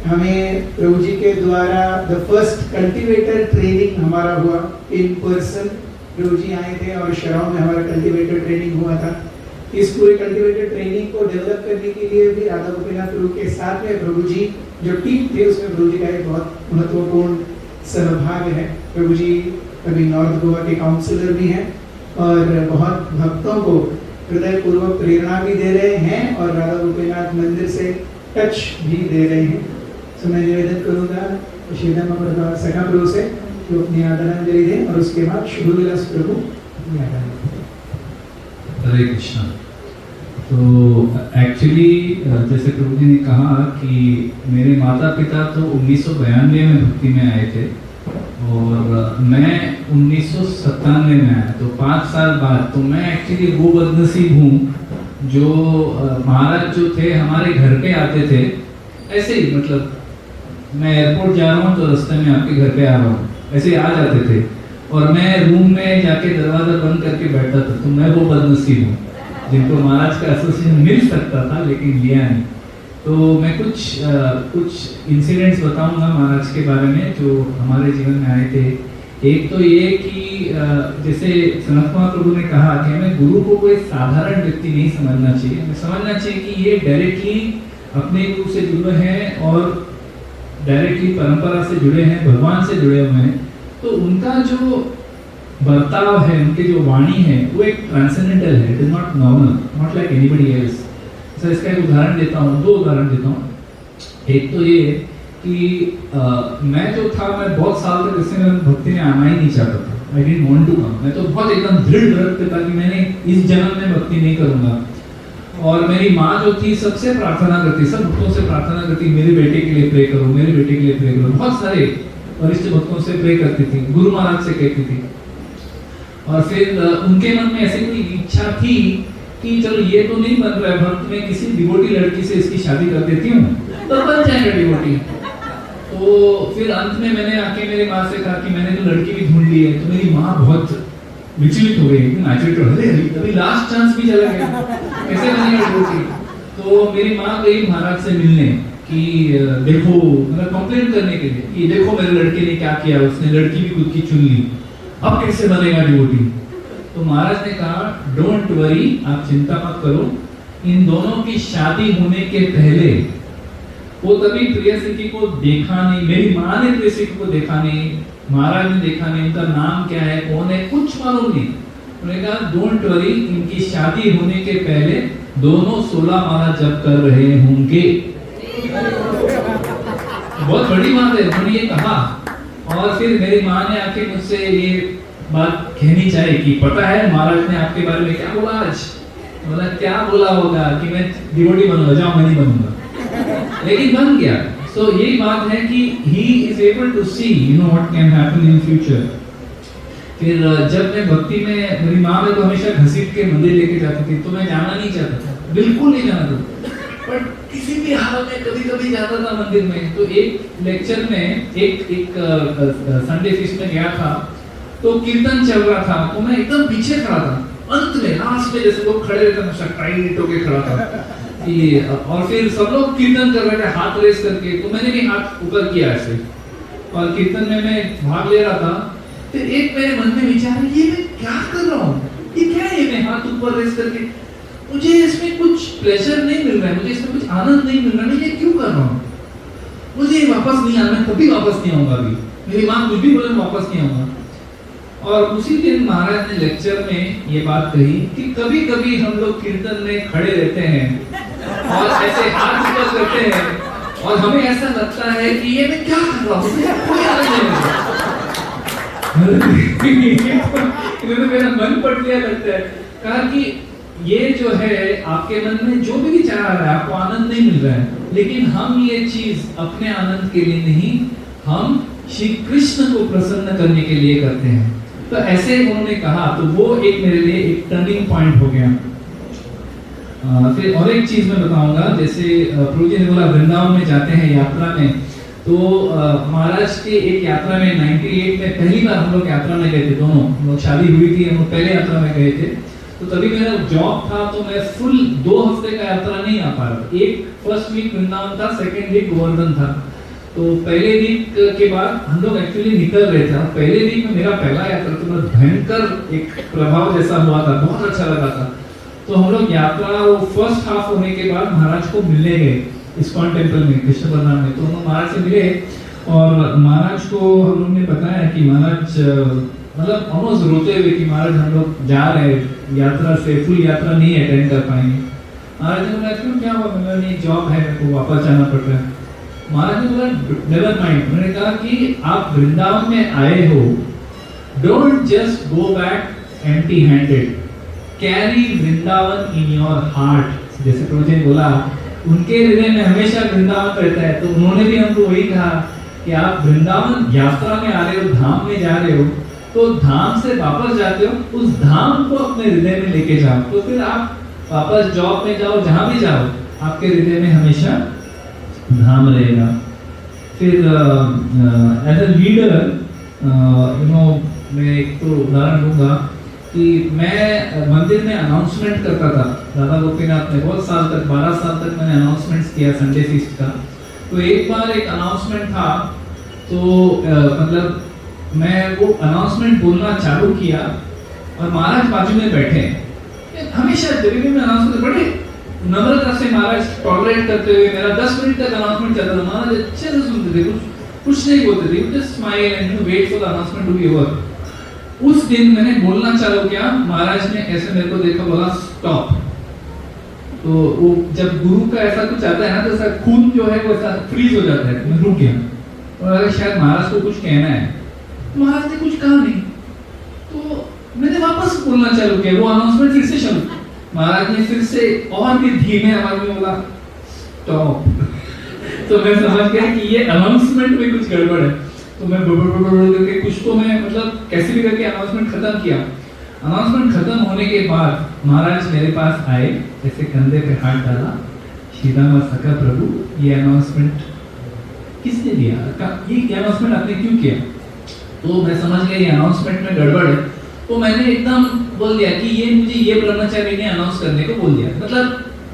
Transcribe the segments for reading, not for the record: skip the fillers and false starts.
हमें प्रभु जी के द्वारा द फर्स्ट कल्टीवेटर ट्रेनिंग हमारा हुआ इन पर्सन। प्रभु जी आए थे और शराब में हमारा कल्टीवेटर ट्रेनिंग हुआ था। इस पूरे कल्टीवेटर ट्रेनिंग को डेवलप करने के लिए भी राधा गोपीनाथ प्रभु के साथ में प्रभु जी जो टीम थे उसमें प्रभु जी का एक बहुत महत्वपूर्ण सहभाग है। प्रभु जी अभी नॉर्थ गोवा के काउंसिलर भी हैं और बहुत भक्तों को हृदय पूर्वक प्रेरणा भी दे रहे हैं और राधा गोपीनाथ मंदिर से टच भी दे रहे हैं। तो मैं निवेदन करूँगा श्रीधम सखा प्रभु से जो अपनी आदरांजलि दें और उसके बाद शुभ विलास प्रभु अपनी आदरांजलि। हरे कृष्णा। तो एक्चुअली जैसे प्रभु जी ने कहा कि मेरे माता पिता तो 1992 में भक्ति में आए थे और मैं 1997 में आया, तो 5 साल बाद। तो मैं एक्चुअली वो बदनसीब हूँ जो महाराज जो थे हमारे घर पे आते थे ऐसे ही, मतलब मैं एयरपोर्ट जा रहा हूँ तो रास्ते में आपके घर पे आ रहा हूँ, ऐसे आ जाते थे और मैं रूम में जाके दरवाजा बंद करके बैठा था। तो मैं वो बदनसीब हूँ जिनको महाराज का एसोसिएशन मिल सकता था लेकिन लिया नहीं। तो मैं कुछ इंसिडेंट्स बताऊंगा महाराज के बारे में जो हमारे जीवन में आए थे। एक तो ये कि जैसे सनत कुमार प्रभु ने कहा कि हमें गुरु को कोई साधारण व्यक्ति नहीं समझना चाहिए, हमें समझना चाहिए कि ये डायरेक्टली अपने गुरु से जुड़े हैं और डायरेक्टली परंपरा से जुड़े हैं, भगवान से जुड़े हुए हैं। तो उनका जो बर्ताव है, उनकी जो वाणी है वो एक ट्रांसेंडेंटल है, it is not normal, not like anybody else. So इसका एक उदाहरण देता हूँ, 2 उदाहरण देता हूँ। एक तो ये कि मैं जो था, मैं बहुत साल तक इससे मैं भक्ति में आना ही नहीं चाहता था। I didn't want to come. मैं तो बहुत एकदम दृढ़ व्रत था कि मैंने इस जन्म में भक्ति नहीं करूंगा। और मेरी माँ जो थी सबसे प्रार्थना करती, सब भक्तों से प्रार्थना करती, मेरे बेटे के लिए प्रे करो, मेरे बेटे के लिए प्रे करो। बहुत सारे वरिष्ठ भक्तों से प्रे करती थी, गुरु महाराज से कहती थी। और फिर उनके मन में ऐसी कोई इच्छा थी कि चलो ये तो नहीं बन रहा है भक्त, में किसी डिवोटी लड़की से इसकी शादी कर देती हूँ तो बन जाएगा डिवोटी। तो फिर अंत में मैंने आके मेरी माँ से कहा कि मैंने तो लड़की भी ढूंढ ली है। तो मेरी माँ बहुत विचलित हो गई, अभी लास्ट चांस भी चला गया, कैसे बनेगा डिवोटी। तो मेरी माँ गई महाराज से मिलने कि देखो, मतलब कंप्लेंट करने के लिए कि देखो मेरे लड़के ने क्या किया, उसने लड़की भी खुद की चुन ली, अब कैसे बनेगा डिवोटी। तो महाराज ने कहा डोंट वरी, आप चिंता मत करो, इन दोनों की शादी होने के पहले वो तभी प्रियसखी को देखा नहीं, मेरी माँ ने प्रियसखी को देखा नहीं, महाराज ने देखा नहीं, उनका नाम क्या है, कौन है, कुछ मालूम नहीं। उन्होंने कहा डोंट वरी, इनकी शादी होने के पहले दोनों 16 माला जप कर रहे होंगे। बहुत बड़ी बात है, उन्होंने ये कहा। और फिर मेरी माँ ने आके मुझसे ये बात कहनी चाहिए कि पता है महाराज ने आपके बारे में क्या बोला आज। बोला क्या बोला होगा कि मैं डिवोटी बनूंगा, जाओ मैं नहीं बनूंगा, लेकिन बन गया। सो यही बात है कि he is able to see, you know what can happen in future। फिर जब मैं भक्ति में, मेरी माँ में तो हमेशा घसीट के मंदिर लेके जाती थी, तो मैं जाना नहीं चाहता था, बिल्कुल नहीं जाना था, बट किसी भी हाल में कभी कभी जाता था मंदिर में। तो एक लेक्चर में एक संडे फीस्ट में गया था, तो कीर्तन चल रहा था, तो मैं एकदम पीछे खड़ा था, अंत में लास्ट में जैसे लोग खड़े रहते हैं टाइट होके खड़ा था कि, और फिर सब लोग कीर्तन कर रहे थे हाथ रेस करके, तो मैंने भी हाथ ऊपर किया ऐसे, और कीर्तन में मैं भाग ले रहा था। फिर एक मेरे मन में विचार, ये मैं क्या कर रहा हूँ, ये क्या है, मैं हाथ ऊपर रेस करके, मुझे इसमें कुछ प्लेजर नहीं मिल रहा है, मुझे इसमें कुछ आनंद नहीं मिल रहा है, मैं ये क्यों कर रहा हूँ, मुझे वापस नहीं आना, कभी वापस नहीं आऊंगा अभी, मेरी माँ कुछ भी बोले वापस नहीं आऊंगा। और उसी दिन महाराज ने लेक्चर में ये बात कही कि कभी कभी हम लोग कीर्तन में खड़े रहते हैं और ऐसे हाथ ऊपर करते हैं और हमें ऐसा लगता है कि ये मैं क्या कर रहा हूँ, कोई आनंद नहीं मिल रहा। मेरा मन पट गया लगता है, कहा कि ये जो है आपके मन में जो भी विचार आ रहा है, आपको आनंद नहीं मिल रहा है, लेकिन हम ये चीज अपने आनंद के लिए नहीं, हम श्री कृष्ण को प्रसन्न करने के लिए करते हैं। तो ऐसे उन्होंने कहा, तो वो एक मेरे लिए एक टर्निंग पॉइंट हो गया। फिर और एक चीज मैं बताऊंगा, जैसे प्रभु जी ने बोला वृंदावन में जाते हैं यात्रा में, तो महाराज के एक यात्रा में 98 में पहली बार हम लोग यात्रा में गए थे, दोनों हम लोग शादी हुई थी, हम लोग पहले यात्रा में गए थे। तो तभी मेरा जॉब था, तो मैं फुल 2 हफ्ते का यात्रा नहीं आ पा रहा। एक फर्स्ट वीक वृंदावन था, सेकेंड वीक गोवर्धन था। तो पहले वीक के बाद हम लोग एक्चुअली निकल रहे थे। पहले वीक में मेरा पहला यात्रा तो मतलब भयंकर एक प्रभाव जैसा हुआ था, बहुत अच्छा लगा था। तो हम लोग यात्रा वो फर्स्ट हाफ होने के बाद महाराज को मिलने गए इस्कॉन टेम्पल में, कृष्ण बलराम में। तो हम महाराज से मिले और महाराज को हम लोग ने बताया कि महाराज मतलब ऑलमोस्ट रोते हुए कि महाराज हम लोग जा रहे हैं यात्रा से, फुल यात्रा नहीं अटेंड कर पाएंगे। महाराज ने बोला क्यों, क्या हुआ? मेरा नहीं जॉब है, मेरे को वापस जाना पड़ रहा है। महाराज ने बोला नेवर माइंड। उन्होंने कहा कि आप वृंदावन में आए हो, don't just go back empty handed, carry Vrindavan in your heart. जैसे प्रभु जी ने बोला उनके हृदय में हमेशा वृंदावन रहता है, तो उन्होंने भी हमको वही कहा कि आप वृंदावन यात्रा में आ रहे हो, धाम में जा रहे हो, तो धाम से वापस जाते हो, उस धाम को अपने हृदय में लेके जाओ। तो फिर आप वापस जॉब में जाओ, जहां भी जाओ, आपके हृदय में हमेशा धाम रहेगा। फिर एज अ लीडर मैं एक तो उदाहरण दूंगा कि मैं मंदिर में अनाउंसमेंट करता था। दादा गोपीनाथ ने बहुत साल तक, 12 साल तक मैंने अनाउंसमेंट्स किया संडे फीस्ट का। तो एक बार एक अनाउंसमेंट था, तो मतलब मैं वो अनाउंसमेंट बोलना चालू किया और महाराज बाजू में बैठे। हमेशा जब भी मैं अनाउंसमेंट बड़े नम्रता से महाराज टॉलरेट करते हुए मेरा 10 मिनट तक अनाउंसमेंट चलता था। महाराज अच्छे से सुनते थे, कुछ नहीं बोलते थे, just smile and wait for the announcement to be over. उस दिन मैंने बोलना चालू किया, महाराज ने ऐसे मेरे को देखा, बोला स्टॉप। तो वो जब गुरु का ऐसा कुछ आता है ना, तो ऐसा खून जो है वो ऐसा फ्रीज हो जाता है। मैं रुक गया और अगर शायद महाराज को कुछ कहना है, तो महाराज ने कुछ कहा नहीं, तो मैंने वापस बोलना चालू किया। वो अनाउंसमेंट फिर से शुरू, महाराज ने फिर से और भी धीमे आवाज में बोला स्टॉप। तो मैं समझ गया कि ये अनाउंसमेंट में कुछ गड़बड़ है। तो मैं करके कुछ तो मैं मतलब कैसे भी करके अनाउंसमेंट खत्म किया। अनाउंसमेंट खत्म होने के बाद महाराज मेरे पास आए, ऐसे कंधे पे हाथ डाला, श्रीराम सखा प्रभु ये अनाउंसमेंट किसने दिया, ये अनाउंसमेंट आपने क्यों किया? तो मैं समझ गया ये अनाउंसमेंट में गड़बड़ है। तो मैंने एकदम बोल दिया कि ये मुझे ये ब्रह्मचारी ने अनाउंस करने को बोल दिया, मतलब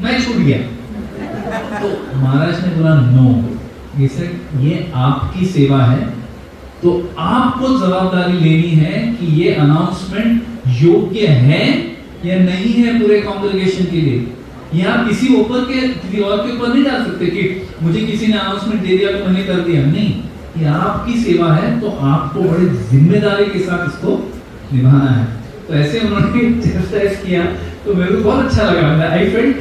मैं छूट गया। तो महाराज ने बोला नो, ये आपकी सेवा है, तो आपको जवाबदारी लेनी है कि ये अनाउंसमेंट योग्य है या नहीं है पूरे कांग्रेगेशन के लिए। ये आप किसी और के ऊपर नहीं डाल सकते कि मुझे किसी ने अनाउंसमेंट दे दिया तो मैंने कर दिया। नहीं, ये आपकी सेवा है, तो आपको बड़ी जिम्मेदारी के साथ इसको निभाना है। तो ऐसे उन्होंने चैस्टाइज किया, तो मेरे को बहुत अच्छा लगा। I felt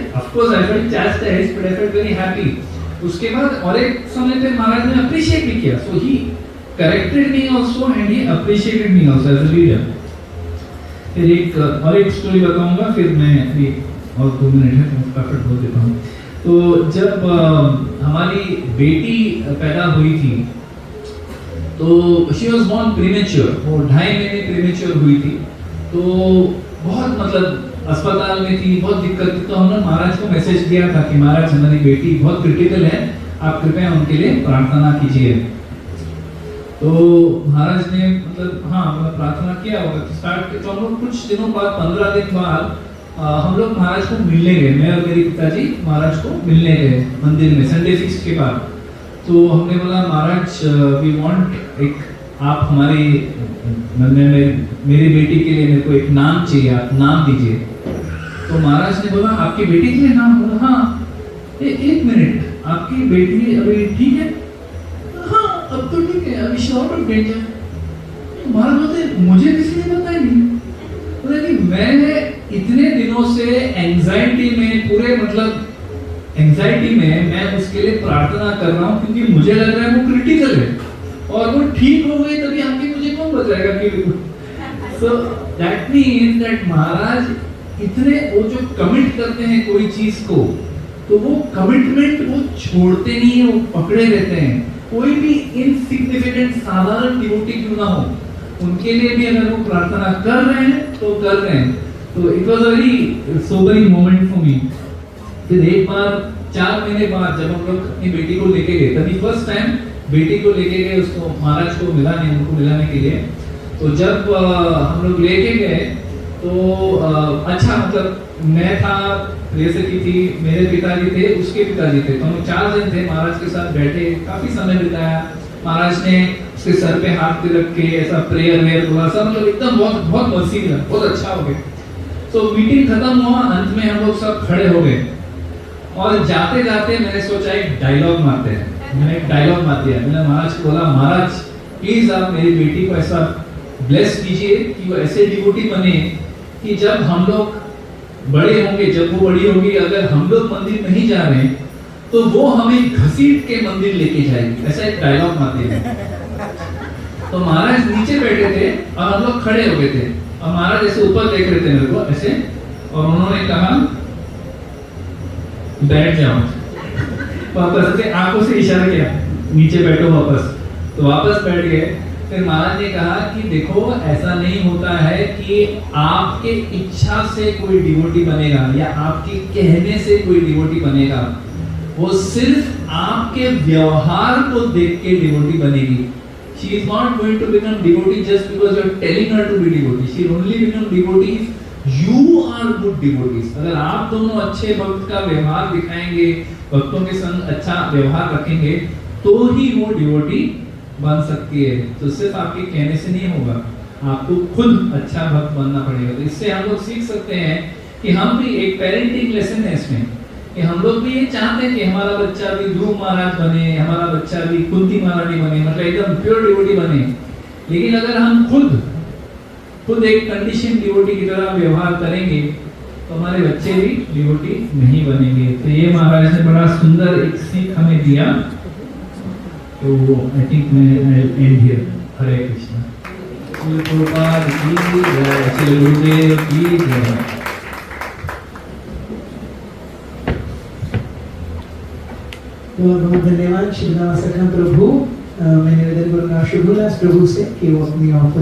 chastised, but I felt very happy. उसके बाद और एक समय पे महाराज ने अप्रिशिएट भी किया, so he corrected me also and he appreciated me also as a leader. फिर एक स्टोरी बताऊंगा, फिर मैं अभी और 2 मिनट है तो फटाफट बोल देता हूँ। तो जब हमारी बेटी पैदा हुई थी, तो शी वॉज बॉर्न प्रीमेच्योर, वो 2.5 महीने प्रीमेच्योर हुई थी। तो बहुत मतलब अस्पताल में थी, बहुत दिक्कत थी। तो हमने महाराज को मैसेज दिया था कि महाराज हमारी बेटी बहुत क्रिटिकल है, आप कृपया उनके लिए प्रार्थना कीजिए। तो महाराज ने मतलब मतलब प्रार्थना किया होगा, तो स्टार्ट किया। तो हम लोग कुछ दिनों बाद, 15 दिन बाद हम लोग महाराज को मिलने गए, मैं और मेरे पिताजी महाराज को मिलने गए मंदिर में संडे फीस्ट के बाद। तो हमने बोला महाराज वी वांट एक आप हमारी मेरी बेटी के लिए मेरे को एक नाम चाहिए, आप नाम दीजिए। तो महाराज ने बोला आपकी बेटी के लिए नाम? बोला हाँ। एक मिनट, आपकी बेटी अभी ठीक है? हाँ अब तो ठीक है, अभी श्योर ऑफ डेंजर। महाराज बोलते मुझे किसी ने बताया नहीं। बोला कि मैं इतने दिनों से एंजाइटी में, पूरे मतलब एंजाइटी में मैं उसके लिए प्रार्थना कर रहा हूँ, क्योंकि मुझे लग रहा है वो क्रिटिकल है, और वो ठीक हो गई तभी आके मुझे कौन बताएगा कि सो दैट मीन्स दैट महाराज इतने वो जो कमिट करते हैं कोई चीज को, तो वो कमिटमेंट वो छोड़ते नहीं है, वो पकड़े रहते हैं। कोई भी इनसिग्निफिकेंट साधारण डिवोटी क्यों ना हो, उनके लिए भी अगर वो प्रार्थना कर रहे हैं तो कर रहे हैं। तो it was a very sobering moment for me. फिर एक बार 4 महीने बाद जब हम लोग अपनी बेटी को लेके गए, तभी फर्स्ट टाइम बेटी को लेके गए, उसको महाराज को मिलाने, उनको मिलाने के लिए। तो जब हम लोग लेके गए, तो अच्छा मतलब मैं था, रेसिपी थी, मेरे पिताजी थे, उसके पिताजी थे, तो हम 4 जन थे, महाराज के साथ बैठे, काफी समय बिताया। महाराज ने उसके सर पे हाथ रख के ऐसा प्रेयर वेयर थोड़ा सा, मतलब एकदम बहुत बहुत मर्सी मिला, बहुत अच्छा हो गया। तो मीटिंग खत्म हुआ, अंत में हम लोग सब खड़े हो गए और जाते जाते मैंने सोचा एक डायलॉग मारते हैं। मैंने एक डायलॉग मार दिया, मैंने महाराज को बोला, महाराज प्लीज आप मेरी बेटी को ऐसा ब्लेस कीजिए कि वो ऐसे डिवोटी बने कि जब हम लोग बड़े होंगे, जब वो बड़ी होगी, अगर हम लोग मंदिर नहीं जा रहे हैं तो वो हमें घसीट के मंदिर लेके जाएगी। ऐसा एक डायलॉग मार दिया। तो महाराज नीचे बैठे थे और हम लोग खड़े हो गए थे और महाराज ऐसे ऊपर देख रहे थे मेरे को ऐसे, और उन्होंने कहा बैठ जाओ। वापस से आंखों से इशारा किया नीचे बैठो वापस, तो वापस बैठ गए। फिर महाराज ने कहा कि देखो ऐसा नहीं होता है कि आपके इच्छा से कोई डिवोटी बनेगा या आपके कहने से कोई डिवोटी बनेगा, वो सिर्फ आपके व्यवहार को देख के डिवोटी बनेगी। She is not going to become devotee just because you are telling her to be devotee. She will only become devotee if you are good devotees. अगर आप दोनों अच्छे भक्त का व्यवहार दिखाएंगे, भक्तों के संग अच्छा व्यवहार रखेंगे, तो ही वो डिवोटी बन सकती है। तो सिर्फ आपके कहने से नहीं होगा, आपको खुद अच्छा भक्त बनना पड़ेगा। तो इससे हम लोग सीख सकते हैं कि हम भी, एक पेरेंटिंग लेसन है इसमें, कि हम लोग भी ये चाहते हैं कि हमारा बच्चा भी ध्रुव महाराज बने, हमारा बच्चा भी कुंती महारानी बने, मतलब एकदम प्योर डिवोटी बने। लेकिन अगर हम खुद एक कंडीशन डिवोटी की तरह व्यवहार करेंगे तो हमारे बच्चे भी डिवोटी नहीं बनेंगे। तो ये महाराज ने बड़ा सुंदर एक सीख हमें दिया। तो आई थिंक मैं एंड हियर। हरे कृष्णा। श्री प्रभुपाद की जय, श्री गुरुदेव की जय। बहुत बहुत धन्यवाद श्री सखा प्रभु। मैं निवेदन करूंगा शुभुलास प्रभु से कि वो अपनी ऑफर